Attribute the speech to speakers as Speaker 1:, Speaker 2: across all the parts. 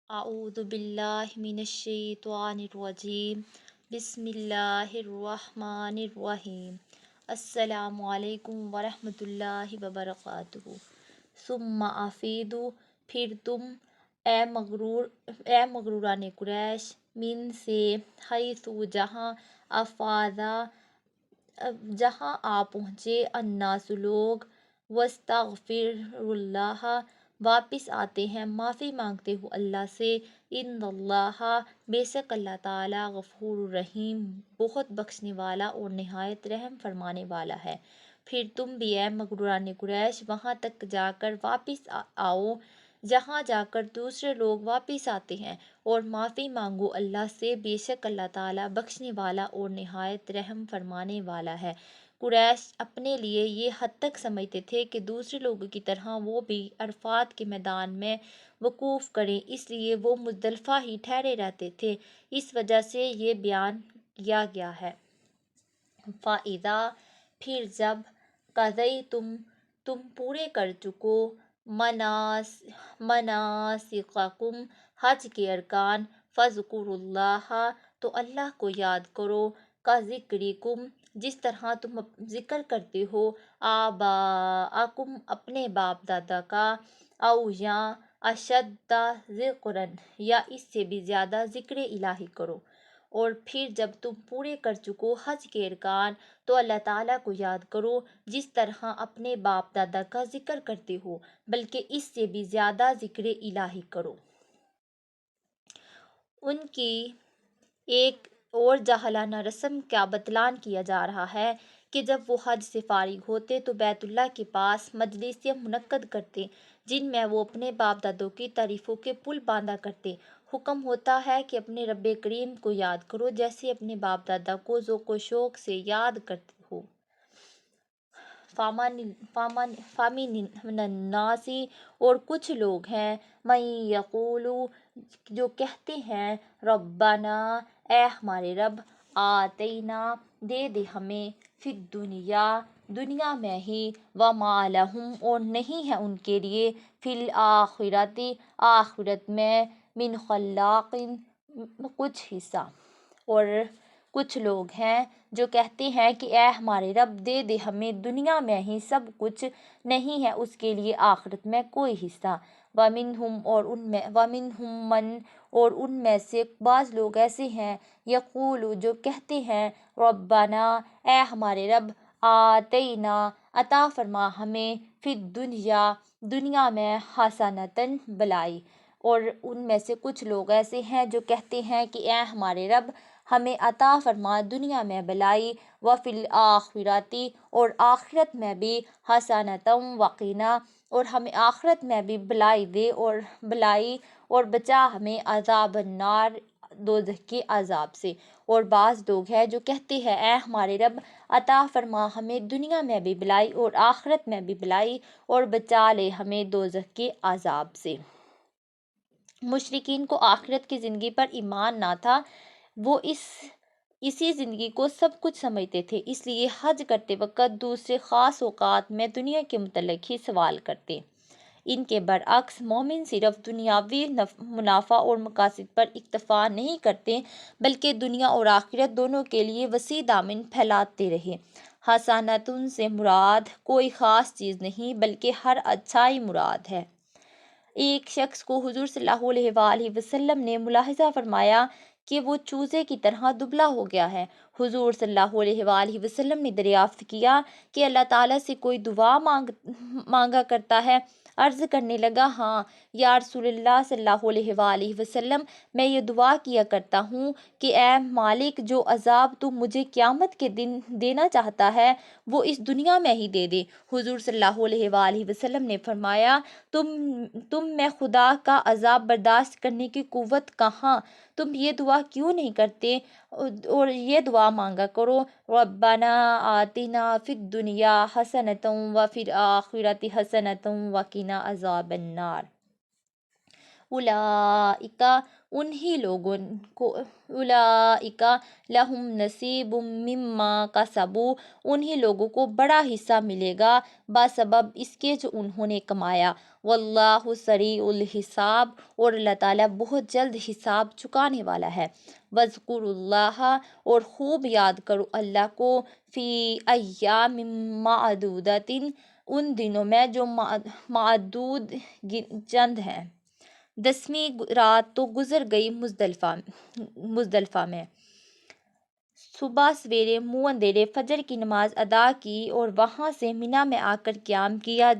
Speaker 1: اعوذ باللہ من الشیطان الرجیم بسم اللہ الرحمن الرحیم السلام علیکم ورحمۃ اللہ وبرکاتہ ثم افیدو پھر تم اے مغروران قریش من سے حیث جہاں افاضا جہاں آ پہنچے الناس لوگ واستغفر اللہ واپس آتے ہیں معافی مانگتے ہو اللہ سے ان اللہ بے شک اللہ تعالیٰ غفور الرحیم بہت بخشنے والا اور نہایت رحم فرمانے والا ہے۔ پھر تم بھی اے مغروران قریش وہاں تک جا کر واپس آؤ جہاں جا کر دوسرے لوگ واپس آتے ہیں اور معافی مانگو اللہ سے بے شک اللہ تعالیٰ بخشنے والا اور نہایت رحم فرمانے والا ہے۔ قریش اپنے لیے یہ حد تک سمجھتے تھے کہ دوسرے لوگوں کی طرح وہ بھی عرفات کے میدان میں وقوف کریں، اس لیے وہ مزدلفہ ہی ٹھہرے رہتے تھے، اس وجہ سے یہ بیان کیا گیا ہے۔ فَإِذَا پھر جب تم پورے کر چکو مناسککم حج کے ارکان فاذکروا اللہ تو اللہ کو یاد کرو کا ذکرکم جس طرح تم ذکر کرتے ہو آباءکم اپنے باپ دادا کا او یا اشد ذکرن یا اس سے بھی زیادہ ذکر الہی کرو۔ اور پھر جب تم پورے کر چکو حج کے ارکان تو اللہ تعالیٰ کو یاد کرو جس طرح اپنے باپ دادا کا ذکر کرتے ہو بلکہ اس سے بھی زیادہ ذکر الہی کرو۔ ان کی ایک اور جاہلانہ رسم کا بطلان کیا جا رہا ہے کہ جب وہ حج سے فارغ ہوتے تو بیت اللہ کے پاس مجلسیں منعقد کرتے جن میں وہ اپنے باپ دادوں کی تعریفوں کے پل باندھا کرتے۔ حکم ہوتا ہے کہ اپنے رب کریم کو یاد کرو جیسے اپنے باپ دادا کو ذوق و شوق سے یاد کرتے ہو۔ فَمِنَ النَّاسِ اور کچھ لوگ ہیں مَن یقول جو کہتے ہیں ربنا اے ہمارے رب آتینا دے دے ہمیں فی الدنیا دنیا میں ہی وما لہم اور نہیں ہے ان کے لیے فی الآخرۃ آخرت میں من خلاق کچھ حصہ۔ اور کچھ لوگ ہیں جو کہتے ہیں کہ اے ہمارے رب دے دے ہمیں دنیا میں ہی سب کچھ نہیں ہے اس کے لیے آخرت میں کوئی حصہ۔ وَمِنْهُمْ مَنْ اور ان میں سے بعض لوگ ایسے ہیں یقول جو کہتے ہیں ربنا اے ہمارے رب آتینا عطا فرما ہمیں فی الدنیا دنیا میں حسنۃ بلائی۔ اور ان میں سے کچھ لوگ ایسے ہیں جو کہتے ہیں کہ اے ہمارے رب ہمیں عطا فرما دنیا میں بلائی وفی الآخرۃ اور آخرت میں بھی حسنۃ وقنا اور ہمیں آخرت میں بھی بلائی دے اور بچا ہمیں عذاب النار دوزخ کے عذاب سے۔ اور بعض لوگ ہیں جو کہتے ہیں اے ہمارے رب عطا فرما ہمیں دنیا میں بھی بلائی اور آخرت میں بھی بلائی اور بچا لے ہمیں دوزخ کے عذاب سے۔ مشرکین کو آخرت کی زندگی پر ایمان نہ تھا، وہ اسی زندگی کو سب کچھ سمجھتے تھے، اس لیے حج کرتے وقت دوسرے خاص اوقات میں دنیا کے متعلق ہی سوال کرتے۔ ان کے برعکس مومن صرف دنیاوی منافع اور مقاصد پر اکتفا نہیں کرتے بلکہ دنیا اور آخرت دونوں کے لیے وسیع دامن پھیلاتے رہے۔ حسنۃ سے مراد کوئی خاص چیز نہیں بلکہ ہر اچھائی مراد ہے۔ ایک شخص کو حضور صلی اللہ علیہ وآلہ وسلم نے ملاحظہ فرمایا کہ وہ چوزے کی طرح دبلا ہو گیا ہے۔ حضور صلی اللہ علیہ وآلہ وسلم نے دریافت کیا کہ اللہ تعالیٰ سے کوئی دعا مانگا کرتا ہے؟ عرض کرنے لگا ہاں یا رسول اللہ صلی اللہ علیہ وآلہ وسلم، میں یہ دعا کیا کرتا ہوں کہ اے مالک جو عذاب تو مجھے قیامت کے دن دینا چاہتا ہے وہ اس دنیا میں ہی دے دے۔ حضور صلی اللہ علیہ وآلہ وسلم نے فرمایا تم میں خدا کا عذاب برداشت کرنے کی قوت کہاں؟ تم یہ دعا کیوں نہیں کرتے اور یہ دعا مانگا کرو ربنا آتنا فی الدنیا حسنۃ وفی الآخرۃ حسنۃ وقنا عذاب النار۔ اولئک انہی لوگوں کو اولئک لہم نصیب مما کسبوا، انہی لوگوں کو بڑا حصہ ملے گا بسبب اس کے جو انہوں نے کمایا۔ واللہ سریع الحساب، اور اللہ تعالیٰ بہت جلد حساب چکانے والا ہے۔ وَاذْكُرُوا اللَّهَ، اور خوب یاد کرو اللہ کو، فی ایام معدودات، ان دنوں میں جو معدود چند ہیں۔ 10ویں رات تو گزر گئی مزدلفہ میں۔ صبح سویرے منہ اندھیرے فجر کی نماز ادا کی اور وہاں سے منی میں آ کر قیام کیا،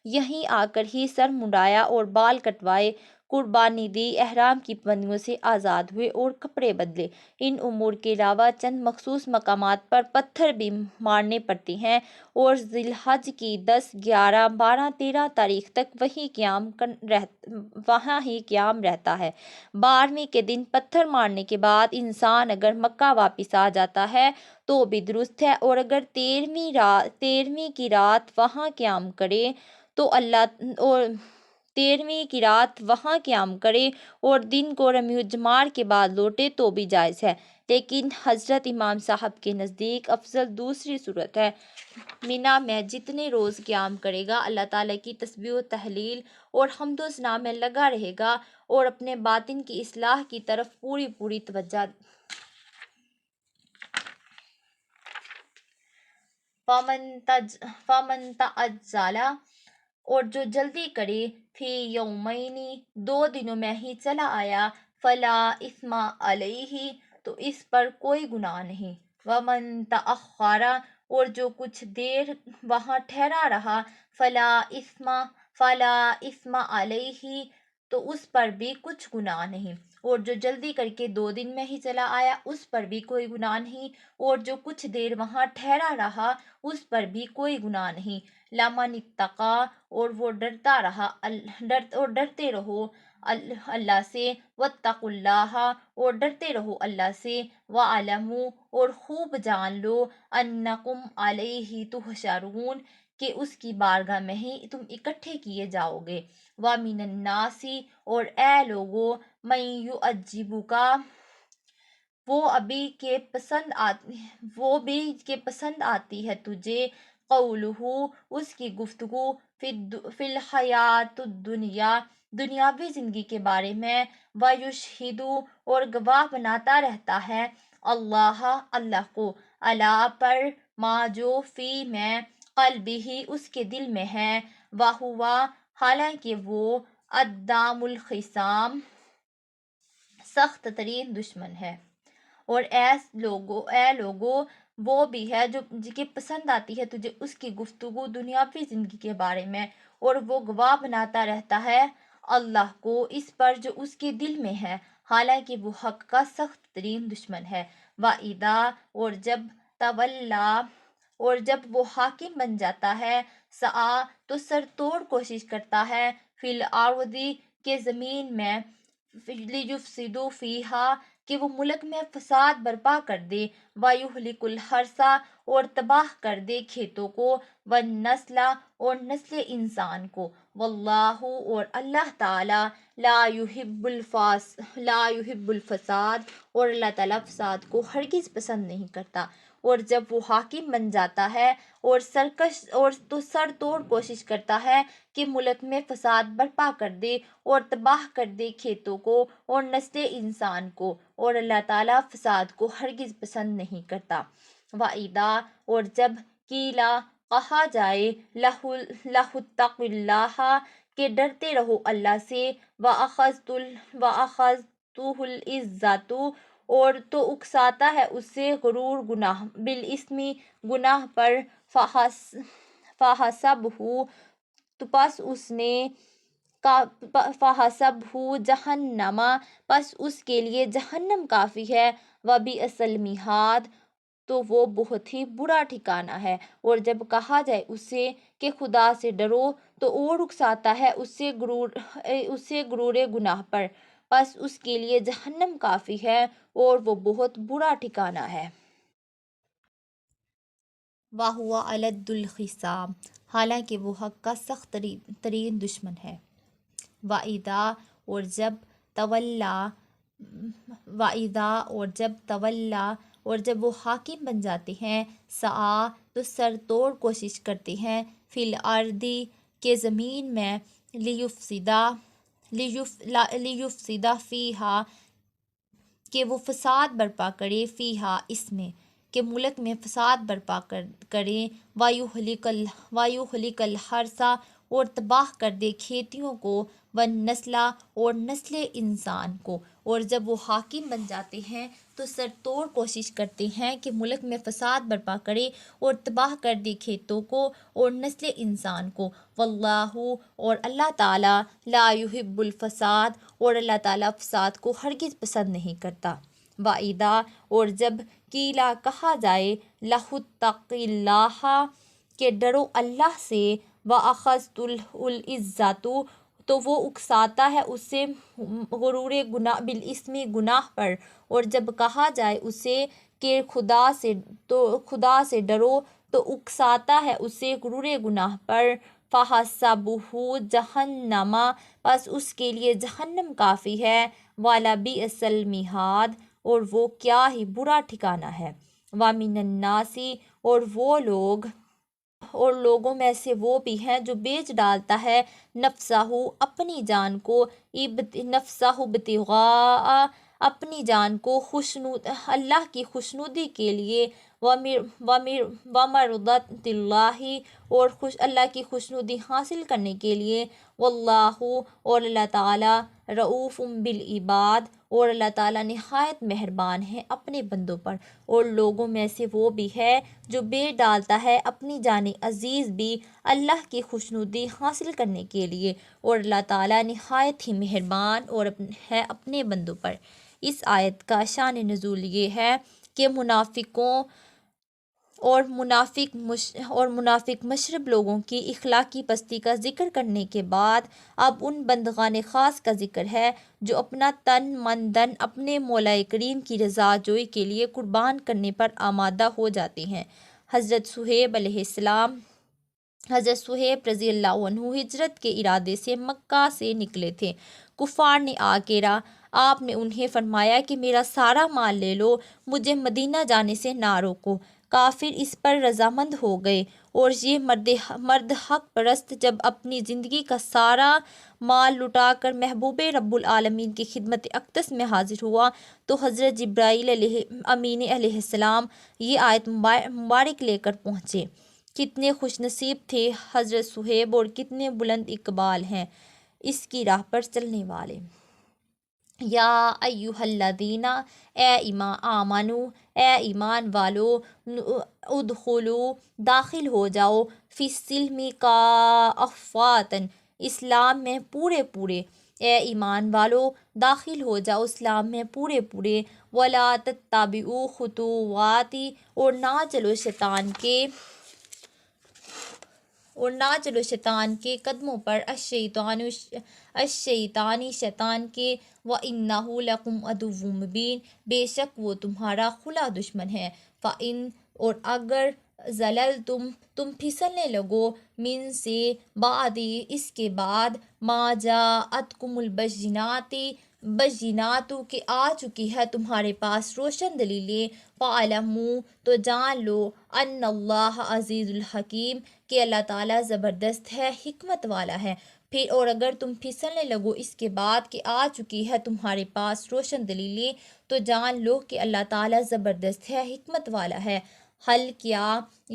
Speaker 1: یہیں آ کر ہی سر منڈایا اور بال کٹوائے، قربانی دی، احرام کی پابندیوں سے آزاد ہوئے اور کپڑے بدلے۔ ان امور کے علاوہ چند مخصوص مقامات پر پتھر بھی مارنے پڑتے ہیں، اور ذی الحج کی 10، 11، 12، 13 تاریخ تک وہاں ہی قیام رہتا ہے۔ 12ویں کے دن پتھر مارنے کے بعد انسان اگر مکہ واپس آ جاتا ہے تو بھی درست ہے، اور اگر 13ویں کی رات وہاں قیام کرے اور دن کو رمی الجمار کے بعد لوٹے تو بھی جائز ہے، لیکن حضرت امام صاحب کے نزدیک افضل دوسری صورت ہے۔ منی میں جتنے روز قیام کرے گا اللہ تعالیٰ کی تسبیح و تحلیل اور حمد و ثنا میں لگا رہے گا اور اپنے باطن کی اصلاح کی طرف پوری توجہ فَمَن تَعَجَّلَ، اور جو جلدی کرے، فی یومین، 2 دنوں میں ہی چلا آیا، فلا اثم علیہ، تو اس پر کوئی گناہ نہیں۔ وَمَن تَأَخَّرَ، اور جو کچھ دیر وہاں ٹھہرا رہا، فلا اثم علیہ، تو اس پر بھی کچھ گناہ نہیں۔ اور جو جلدی کر کے 2 دن میں ہی چلا آیا، اس پر بھی کوئی گناہ نہیں، اور جو کچھ دیر وہاں ٹھہرا رہا اس پر بھی کوئی گناہ نہیں۔ لمن اتقی، اور وہ ڈرتے رہو اللہ سے، واتقوا اللہ، اور ڈرتے رہو اللہ سے، وَاعْلَمُوا، اور خوب جان لو، انکم الیہ تحشرون، کہ اس کی بارگاہ میں ہی تم اکٹھے کیے جاؤ گے۔ وَمِنَ النَّاسِ، اور اے لوگو، مَن یُعْجِبُکَ، وہ بھی کہ پسند آتی ہے تجھے، قولہ، اس کی گفتگو، فی الحیات الدنیا، دنیاوی زندگی کے بارے میں، وَیُشْہِدُ، اور گواہ بناتا رہتا ہے، اللہ کو، علی پر، ما جو، فی میں، قلبہ، اس کے دل میں ہے، وَہُوَ، حالانکہ وہ، ادام الخصام، سخت ترین دشمن ہے۔ اور اے لوگو، وہ بھی ہے جو کہ پسند آتی ہے تجھے اس کی گفتگو دنیاوی زندگی کے بارے میں، اور وہ گواہ بناتا رہتا ہے اللہ کو اس پر جو اس کے دل میں ہے، حالانکہ وہ حق کا سخت ترین دشمن ہے۔ وَإِذَا، اور جب، تولیٰ، اور جب وہ حاکم بن جاتا ہے، سعیٰ، تو سر توڑ کوشش کرتا ہے، فی الارض، کے زمین میں، لیفسد فیہا، کہ وہ ملک میں فساد برپا کر دے، وَیُہْلِکُ الْحَرْثَ، اور تباہ کر دے کھیتوں کو، وَالنَّسْلَ، اور نسل انسان کو، واللہ، اور اللہ تعالیٰ، لا یحب الفساد، اور اللہ تعالیٰ فساد کو ہرگز پسند نہیں کرتا۔ اور جب وہ حاکم بن جاتا ہے اور تو سر توڑ کوشش کرتا ہے کہ ملک میں فساد برپا کر دے اور تباہ کر دے کھیتوں کو اور نسل انسان کو، اور اللہ تعالیٰ فساد کو ہرگز پسند نہیں کرتا۔ وَإِذَا، اور جب، قیلا، کہا جائے، لَهُ اتَّقُوا اللَّهَ، کہ ڈرتے رہو اللہ سے، وَأَخَذْتُهُ الْعِزَّةُ، اور تو اکساتا ہے اس سے غرور گناہ، بالاسم، گناہ پر، فَحَسَبْهُ، تو پس اس نے، فَحَسَبْهُ جہنم، پس اس کے لیے جہنم کافی ہے، وَبِئْسَ الْمِہَادُ، تو وہ بہت ہی برا ٹھکانہ ہے۔ اور جب کہا جائے اس سے کہ خدا سے ڈرو، تو اور اکساتا ہے اس سے غرور گناہ پر، پس اس کے لیے جہنم کافی ہے اور وہ بہت برا ٹھکانہ ہے۔ وَهُوَ أَلَدُّ الْخِصَامِ، حالانکہ وہ حق کا سخت ترین دشمن ہے۔ وَإِذَا، اور جب، تولا وَإِذَا اور جب تولا اور جب وہ حاکم بن جاتے ہیں، سعا تو سر توڑ کوشش کرتے ہیں، فی الارض کے زمین میں، لیفسدہ فیہا کہ وہ فساد برپا کرے، فیہا اس میں کہ ملک میں فساد برپا کریں، وَيُهْلِكَ الْحَرْثَ اور تباہ کر دے کھیتیوں کو، وَالنَّسْلَ اور نسل انسان کو۔ اور جب وہ حاکم بن جاتے ہیں تو سر توڑ کوشش کرتے ہیں کہ ملک میں فساد برپا کرے اور تباہ کر دے کھیتوں کو اور نسل انسان کو، واللہ اور اللہ تعالیٰ لا یحب الفساد اور اللہ تعالیٰ فساد کو ہرگز پسند نہیں کرتا۔ وَإِذَا اور جب قیلا کہا جائے لَهُ اتَّقِ اللَّهَ کہ ڈرو اللہ سے، وَأَخَذْتُ الْعِزَّةُ تو وہ اکساتا ہے اسے غرور گناہ بالاسم گناہ پر، اور جب کہا جائے اسے کہ خدا سے ڈرو تو اکساتا ہے اسے غرور گناہ پر، فَحَسْبُهُ جہنم پس اس کے لیے جہنم کافی ہے، وَلَبِئْسَ الْمِہَادُ اور وہ کیا ہی برا ٹھکانہ ہے، وَمِنَ النَّاسِ اور لوگوں میں سے وہ بھی ہیں جو بیچ ڈالتا ہے نفسہ اپنی جان کو، ابتغاء اپنی جان کو اللہ کی خوشنودی کے لیے، ومرضات اللہ اور اللہ کی خوشنودی حاصل کرنے کے لیے، واللہ اور اللہ تعالیٰ رؤوف بالعباد اور اللہ تعالیٰ نہایت مہربان ہے اپنے بندوں پر۔ اور لوگوں میں سے وہ بھی ہے جو بیچ ڈالتا ہے اپنی جان عزیز بھی اللہ کی خوشنودی حاصل کرنے کے لیے، اور اللہ تعالیٰ نہایت ہی مہربان اور ہے اپنے بندوں پر۔ اس آیت کا شان نزول یہ ہے کہ منافقوں اور منافق مشرب لوگوں کی اخلاقی پستی کا ذکر کرنے کے بعد اب ان بندگان خاص کا ذکر ہے جو اپنا تن من دن اپنے مولا کریم کی رضا جوئی کے لیے قربان کرنے پر آمادہ ہو جاتے ہیں۔ حضرت صہیب رضی اللہ عنہ ہجرت کے ارادے سے مکہ سے نکلے تھے۔ کفار نے آ گھیرا، آپ نے انہیں فرمایا کہ میرا سارا مال لے لو، مجھے مدینہ جانے سے نہ روکو۔ کافر اس پر رضامند ہو گئے، اور یہ مرد حق پرست جب اپنی زندگی کا سارا مال لٹا کر محبوب رب العالمین کی خدمت اقدس میں حاضر ہوا تو حضرت جبرائیل امین علیہ السلام یہ آیت مبارک لے کر پہنچے۔ کتنے خوش نصیب تھے حضرت صہیب اور کتنے بلند اقبال ہیں اس کی راہ پر چلنے والے۔ یا ایھا الذین آمنو اے ایمان والو، ادخلوا داخل ہو جاؤ، فی السلم کافۃ اسلام میں پورے، اے ایمان والو داخل ہو جاؤ اسلام میں پورے، ولا تتبعوا خطوات اور نہ چلو شیطان کے قدموں پر، الشیطانی شیطان کے، وَإِنَّهُ لَكُمْ عَدُوٌّ مُّبِینٌ بے شک وہ تمہارا کھلا دشمن ہے، فَإِنْ اور اگر زللتم تم پھسلنے لگو، من سے بعد اس کے بعد، ما جاءتکم البینات کہ آ چکی ہے تمہارے پاس روشن دلیلیں، فَاعْلَمُوا تو جان لو، ان اللہ عزیز الحکیم کہ اللہ تعالیٰ زبردست ہے حکمت والا ہے۔ پھر اور اگر تم پھسلنے لگو اس کے بعد کہ آ چکی ہے تمہارے پاس روشن دلیلیں تو جان لو کہ اللہ تعالیٰ زبردست ہے حکمت والا ہے۔ حل کیا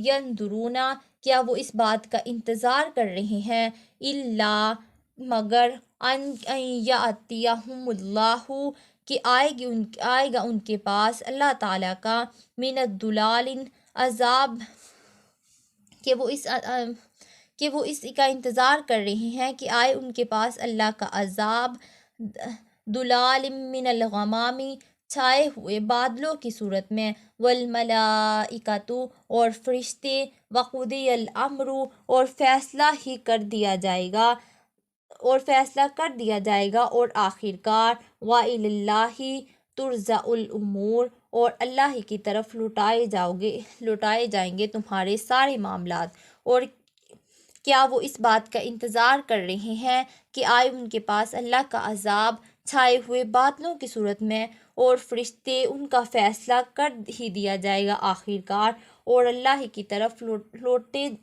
Speaker 1: ینظرون کیا وہ اس بات کا انتظار کر رہے ہیں، الا مگر ان یاتیہم اللہ کہ آئے گا ان کے پاس اللہ تعالیٰ کا، من الضلال عذاب کہ وہ اس کا انتظار کر رہے ہیں کہ آئے ان کے پاس اللہ کا عذاب، ضلال من الغمام چھائے ہوئے بادلوں کی صورت میں، والملائکۃ اور فرشتے، وقضی الامر اور فیصلہ کر دیا جائے گا، اور آخر کار وإلی اللہ ترجع الامور اور اللہ ہی کی طرف لوٹائے جائیں گے تمہارے سارے معاملات۔ اور کیا وہ اس بات کا انتظار کر رہے ہیں کہ آئے ان کے پاس اللہ کا عذاب، چھائے ہوئے بادلوں کی صورت میں، اور فرشتے ان کا فیصلہ کر ہی دیا جائے گا آخر کار، اور اللہ ہی کی طرف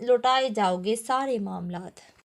Speaker 1: لوٹائے جاؤ گے سارے معاملات۔